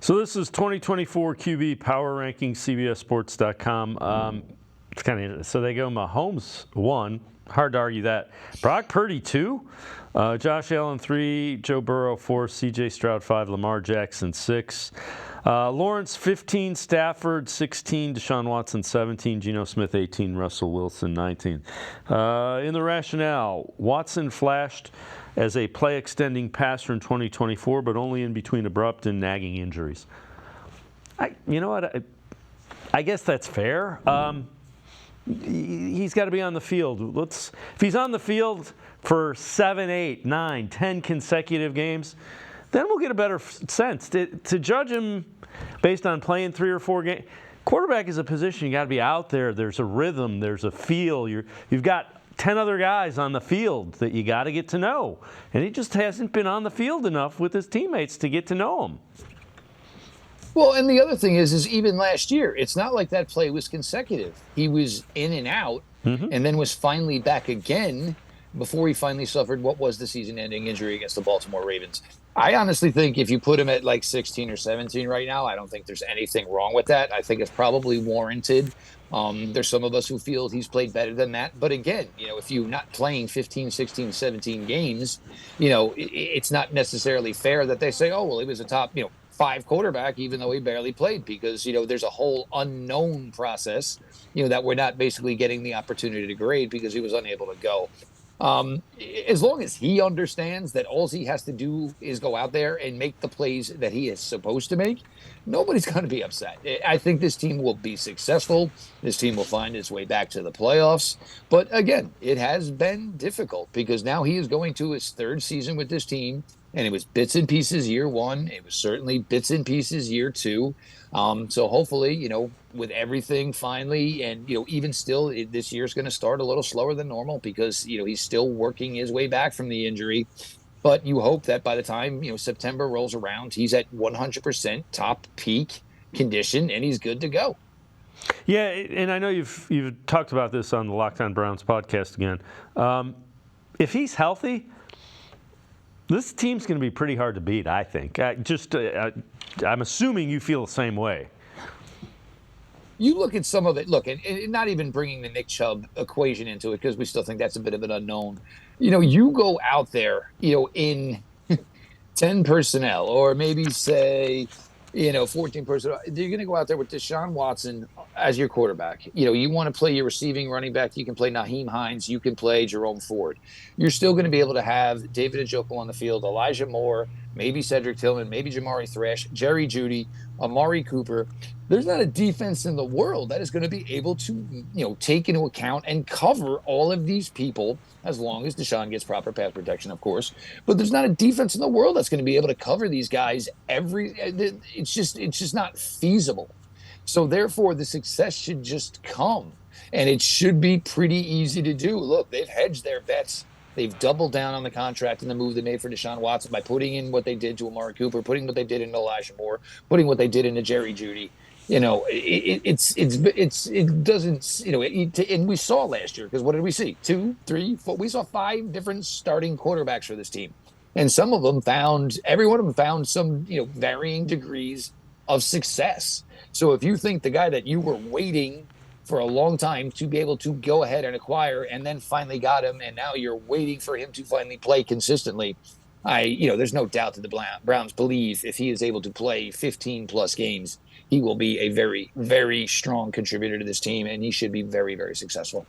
So this is 2024 QB Power Ranking, CBSSports.com. It's kind of so they go Mahomes 1. Hard to argue that. Brock Purdy 2. Josh Allen 3. Joe Burrow 4. C.J. Stroud 5. Lamar Jackson 6. Lawrence 15. Stafford 16. Deshaun Watson 17. Geno Smith 18. Russell Wilson 19. In the rationale, Watson flashed as a play-extending passer in 2024, but only in between abrupt and nagging injuries. You know what? I guess that's fair. He's got to be on the field. If he's on the field for 7, 8, 9, 10 consecutive games, then we'll get a better sense. To judge him based on playing 3 or 4 games, quarterback is a position you got to be out there. There's a rhythm. There's a feel. You've got 10 other guys on the field that you got to get to know. And he just hasn't been on the field enough with his teammates to get to know him. Well, and the other thing is even last year, it's not like that play was consecutive. He was in and out and then was finally back again before he finally suffered what was the season-ending injury against the Baltimore Ravens. I honestly think if you put him at like 16 or 17 right now, I don't think there's anything wrong with that. I think it's probably warranted. There's some of us who feel he's played better than that. But again, if you're not playing 15, 16, 17 games, it's not necessarily fair that they say, oh, well, he was a top, 5 quarterback, even though he barely played, because, there's a whole unknown process, that we're not basically getting the opportunity to grade because he was unable to go. As long as he understands that all he has to do is go out there and make the plays that he is supposed to make, nobody's going to be upset. I think this team will be successful. This team will find its way back to the playoffs. But again, it has been difficult because now he is going to his 3rd season with this team. And it was bits and pieces year 1. It was certainly bits and pieces year 2. So hopefully, with everything finally, and, even still, this year's going to start a little slower than normal because, he's still working his way back from the injury. But you hope that by the time, September rolls around, he's at 100% top peak condition and he's good to go. Yeah, and I know you've talked about this on the Locked On Browns podcast again. If he's healthy, this team's going to be pretty hard to beat, I think. I'm assuming you feel the same way. You look at some of it, and not even bringing the Nick Chubb equation into it because we still think that's a bit of an unknown. You go out there, in 10 personnel or maybe say, 14 personnel. You're going to go out there with Deshaun Watson as your quarterback. You want to play your receiving running back. You can play Naheem Hines. You can play Jerome Ford. You're still going to be able to have David Njoku on the field, Elijah Moore, maybe Cedric Tillman, maybe Jamari Thrash, Jerry Jeudy, Amari Cooper. There's not a defense in the world that is going to be able to, take into account and cover all of these people as long as Deshaun gets proper pass protection, of course. But there's not a defense in the world that's going to be able to cover these guys it's just not feasible. So therefore, the success should just come, and it should be pretty easy to do. Look, they've hedged their bets. They've doubled down on the contract and the move they made for Deshaun Watson by putting in what they did to Amari Cooper, putting what they did into Elijah Moore, putting what they did into Jerry Jeudy. It doesn't, and we saw last year, because what did we see? 2, 3, 4, we saw 5 different starting quarterbacks for this team. And some of them every one of them found some, varying degrees of success. So if you think the guy that you were waiting for a long time to be able to go ahead and acquire and then finally got him, and now you're waiting for him to finally play consistently, there's no doubt that the Browns believe if he is able to play 15 plus games, he will be a very, very strong contributor to this team, and he should be very, very successful.